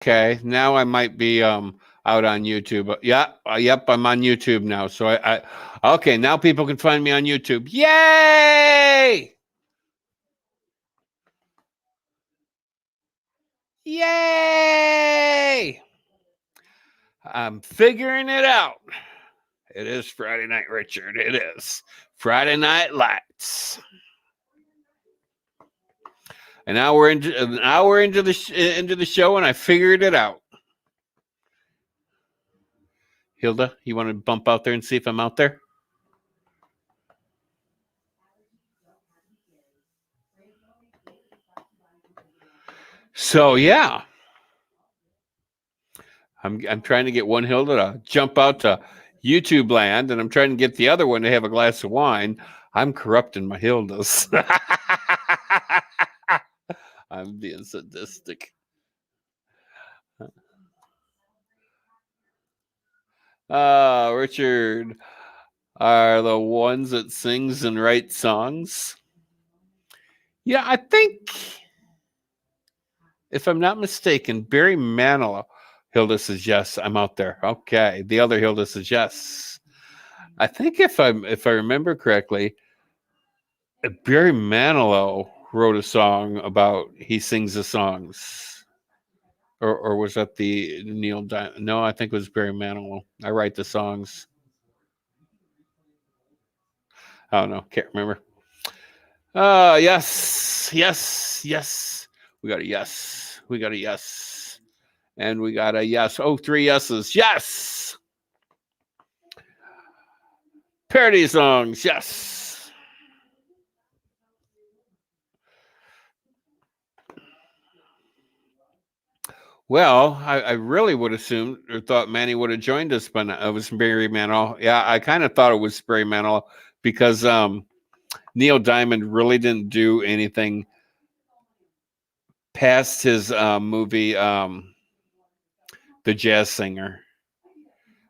Okay, now I might be out on YouTube. Yeah, yep, I'm on YouTube now. So okay, now people can find me on YouTube. Yay! Yay! I'm figuring it out. It is Friday night, Richard. It is Friday Night Lights. An hour into the show, and I figured it out. Hilda, you want to bump out there and see if I'm out there? So yeah, I'm trying to get one Hilda to jump out to YouTube land, and I'm trying to get the other one to have a glass of wine. I'm corrupting my Hildas. I'm being sadistic. Richard, are the ones that sings and writes songs. Yeah, I think, if I'm not mistaken, Barry Manilow. Hilda says yes. I'm out there. Okay. The other Hilda says yes. I think if I remember correctly, Barry Manilow wrote a song about he sings the songs. Or was that the Neil Diamond? No, I think it was Barry Manilow. I write the songs. I don't know. Can't remember. Yes, yes, yes. We got a yes. We got a yes. And we got a yes. Oh, three yeses. Yes. Parody songs. Yes. Well, I really would assume or thought Manny would have joined us, but it was Barry Manilow. Yeah, I kind of thought it was Barry Manilow because Neil Diamond really didn't do anything past his movie, The Jazz Singer.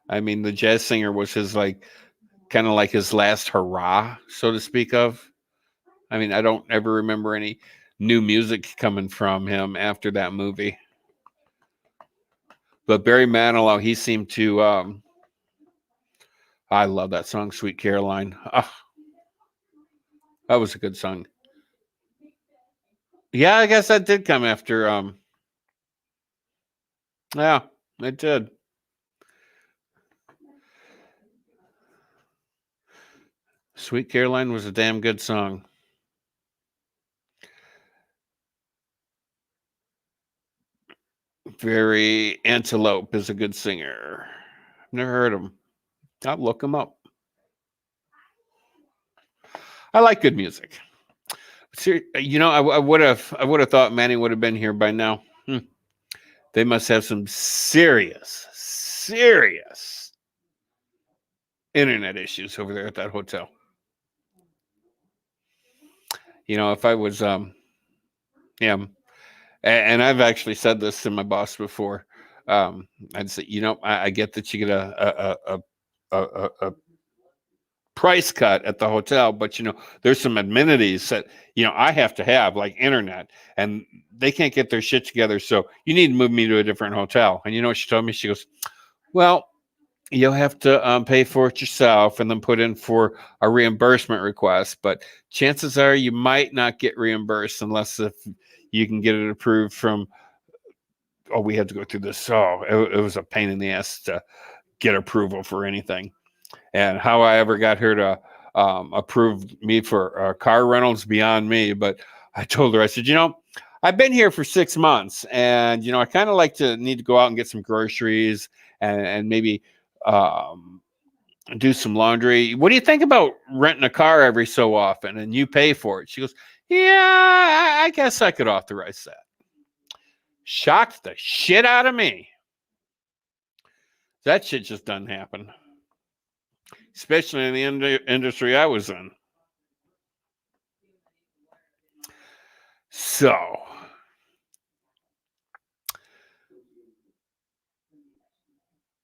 I mean, The Jazz Singer was his kind of like his last hurrah, so to speak of. I mean, I don't ever remember any new music coming from him after that movie. But Barry Manilow, he seemed to. I love that song, "Sweet Caroline." Oh, that was a good song. Yeah, I guess that did come after. Yeah, it did. "Sweet Caroline" was a damn good song. Very Antelope is a good singer. Never heard him. I'll look him up. I like good music. I would have thought Manny would have been here by now. They must have some serious, serious internet issues over there at that hotel. If I was, yeah, and I've actually said this to my boss before. I'd say, I get that you get a price cut at the hotel, but there's some amenities that I have to have, like internet, and they can't get their shit together. So you need to move me to a different hotel. And you know what she told me? She goes, "Well, you'll have to pay for it yourself, and then put in for a reimbursement request. But chances are you might not get reimbursed unless if you can get it approved from." Oh, we had to go through this. So it was a pain in the ass to get approval for anything. And how I ever got her to approve me for car rentals beyond me. But I told her, I said, I've been here for 6 months, and I kind of like to need to go out and get some groceries and maybe um, do some laundry. What do you think about renting a car every so often and you pay for it? She goes, "Yeah, I guess I could authorize that." Shocked the shit out of me. That shit just doesn't happen, especially in the industry I was in. So,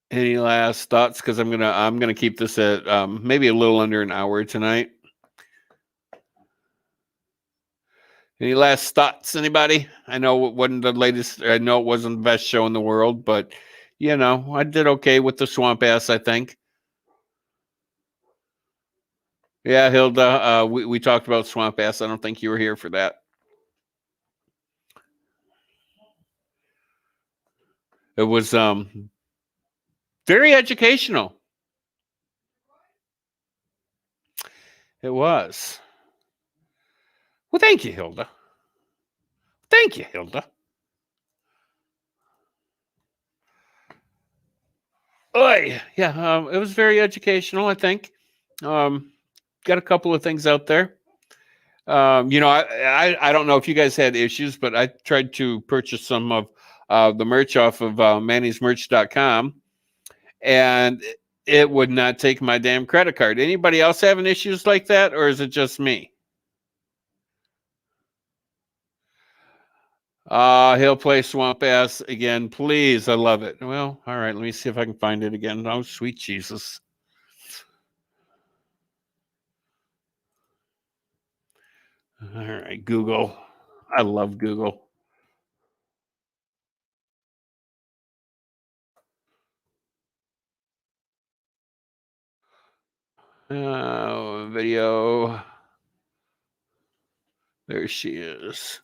any last thoughts? Because I'm gonna keep this at maybe a little under an hour tonight. Any last thoughts, anybody? I know it wasn't the latest. I know it wasn't the best show in the world, but I did okay with the swamp ass, I think. Yeah, Hilda, we talked about swamp ass. I don't think you were here for that. It was very educational. It was. Well, thank you, Hilda. Thank you, Hilda. Oh, yeah, it was very educational, I think. Um, got a couple of things out there. I don't know if you guys had issues, but I tried to purchase some of the merch off of mannysmerch.com, and it would not take my damn credit card. Anybody else having issues like that, or is it just me? He'll play Swamp Ass again, please. I love it. Well, all right, let me see if I can find it again. Oh, sweet Jesus. All right, Google. I love Google. Video. There she is.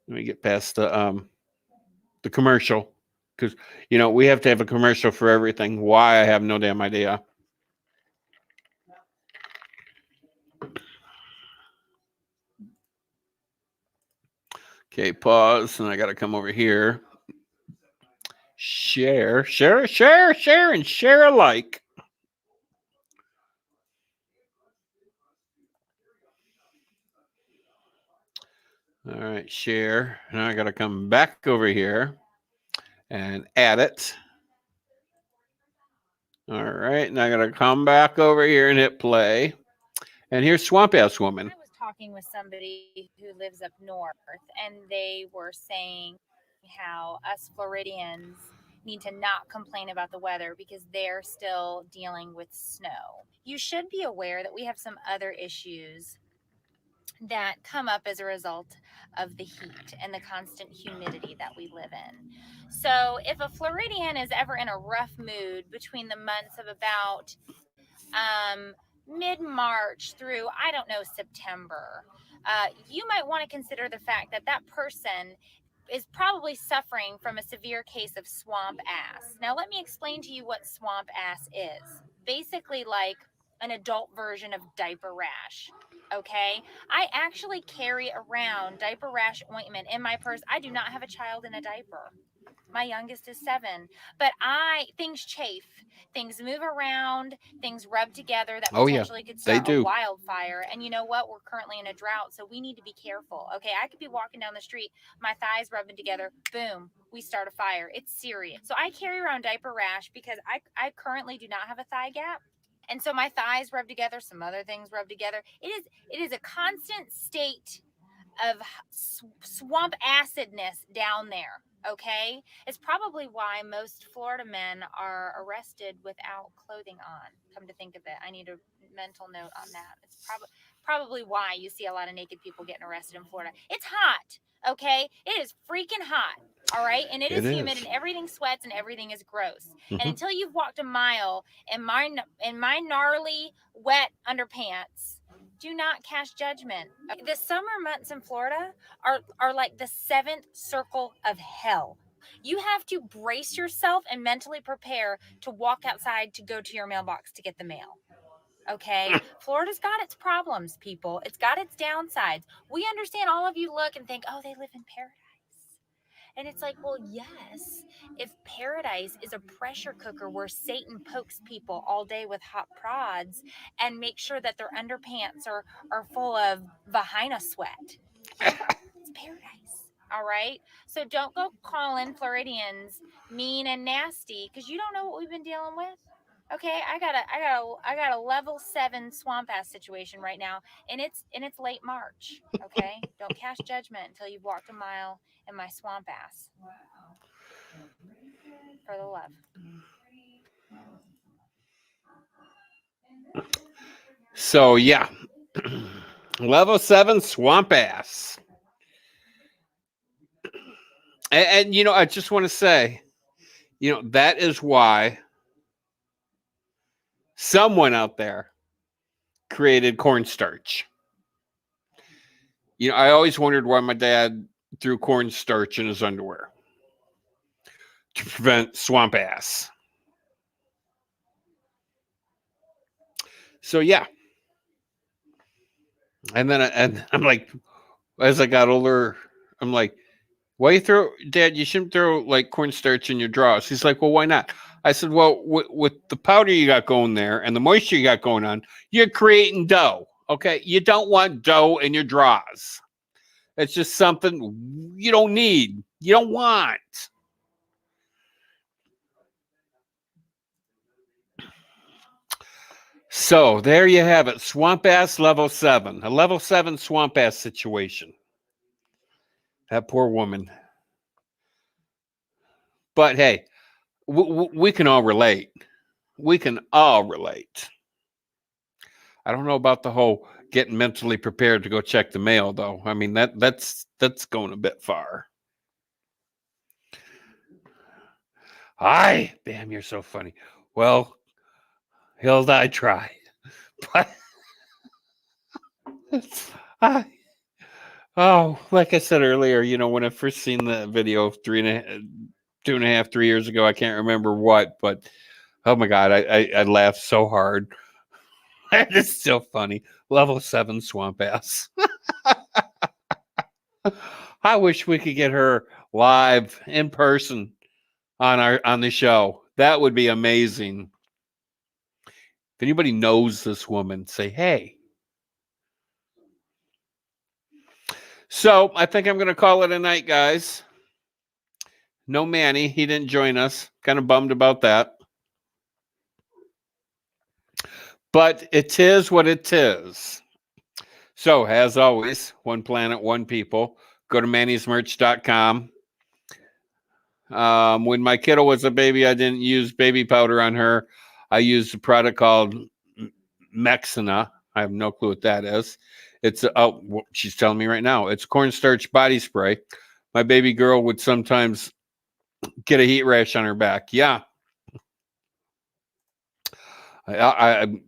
Let me get past the commercial, because we have to have a commercial for everything. Why, I have no damn idea. Okay, pause, and I got to come over here. Share, and share alike. All right, share. Now I got to come back over here and add it. All right, now I got to come back over here and hit play. And here's Swamp Ass Woman. I was talking with somebody who lives up north, and they were saying how us Floridians need to not complain about the weather because they're still dealing with snow. You should be aware that we have some other issues that come up as a result of the heat and the constant humidity that we live in. So, if a Floridian is ever in a rough mood between the months of about mid March through, I don't know, September, you might want to consider the fact that that person is probably suffering from a severe case of swamp ass. Now, let me explain to you what swamp ass is. Basically, like an adult version of diaper rash. Okay, I actually carry around diaper rash ointment in my purse. I do not have a child in a diaper. My youngest is 7, but things chafe, things move around, things rub together that Oh yeah, potentially could they start a do. wildfire. And you know what? We're currently in a drought, so we need to be careful. Okay, I could be walking down the street, my thighs rubbing together, boom, we start a fire. It's serious. So I carry around diaper rash because I currently do not have a thigh gap, and so my thighs rub together, some other things rub together. It is a constant state of swamp acidness down there. Okay, it's probably why most Florida men are arrested without clothing on. Come to think of it, I need a mental note on that. It's probably why you see a lot of naked people getting arrested in Florida. It's hot. Okay, it is freaking hot. All right, and it is humid, and everything sweats, and everything is gross. Mm-hmm. And until you've walked a mile in my gnarly wet underpants, do not cast judgment. The summer months in Florida are like the 7th circle of hell. You have to brace yourself and mentally prepare to walk outside to go to your mailbox to get the mail. Okay, Florida's got its problems, people. It's got its downsides. We understand. All of you look and think, oh, they live in paradise. And it's like, well, yes, if paradise is a pressure cooker where Satan pokes people all day with hot prods and makes sure that their underpants are full of vagina sweat, it's paradise. All right. So don't go calling Floridians mean and nasty because you don't know what we've been dealing with. Okay, I got a level 7 swamp ass situation right now, and it's late March. Okay, don't cast judgment until you've walked a mile in my swamp ass. For the love. So yeah, level 7 swamp ass. And you know, I just want to say, you know, that is why someone out there created cornstarch. You know, I always wondered why my dad threw cornstarch in his underwear to prevent swamp ass. So yeah, and I'm like, as I got older, I'm like, why you throw, Dad? You shouldn't throw like cornstarch in your drawers. He's like, well, why not? I said, well, with the powder you got going there and the moisture you got going on, you're creating dough. Okay, you don't want dough in your drawers. It's just something you don't need. You don't want. So there you have it. Swamp ass level 7. A level 7 swamp ass situation. That poor woman. But hey, we can all relate. We can all relate. I don't know about the whole getting mentally prepared to go check the mail, though. I mean that's going a bit far. Hi, Bam, you're so funny. Well, Hilda, I try, but I, oh, like I said earlier, you know, when I first seen the video of 2.5, 3 years ago, I can't remember what, but oh my god, I laughed so hard. It's still funny. Level 7 swamp ass. I wish we could get her live in person on the show. That would be amazing. If anybody knows this woman, say hey. So I think I'm going to call it a night, guys. No Manny, he didn't join us. Kind of bummed about that. But it is what it is. So as always, one planet, one people. Go to mannysmerch.com. When my kiddo was a baby, I didn't use baby powder on her. I used a product called Mexina. I have no clue what that is. It's she's telling me right now. It's cornstarch body spray. My baby girl would sometimes get a heat rash on her back. Yeah, I'm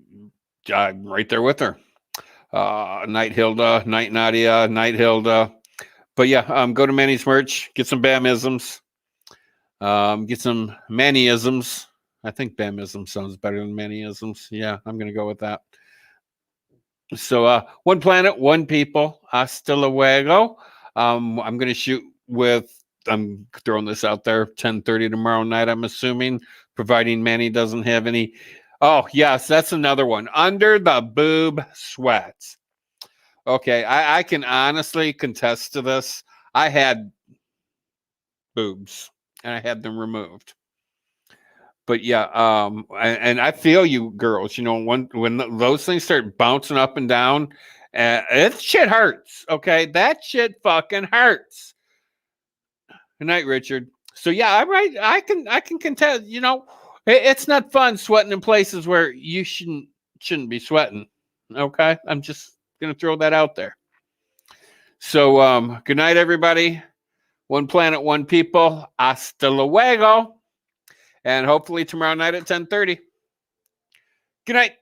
right there with her. Night Hilda, Night Nadia, Night Hilda. But yeah, go to Manny's merch, get some Bamisms, get some Mannyisms. I think Bamism sounds better than Mannyisms. Yeah, I'm gonna go with that. So one planet, one people. Hasta luego. I'm gonna shoot with. I'm throwing this out there. 10:30 tomorrow night. I'm assuming, providing Manny doesn't have any. Oh yes, that's another one. Under the boob sweats. Okay, I can honestly contest to this. I had boobs and I had them removed. But yeah, and I feel you girls, you know, when those things start bouncing up and down, it shit hurts. Okay, that shit fucking hurts. Good night, Richard. So yeah, I'm right. I can contest. You know, it's not fun sweating in places where you shouldn't be sweating. Okay, I'm just gonna throw that out there. So good night, everybody. One planet, one people. Hasta luego. And hopefully tomorrow night at 10:30. Good night.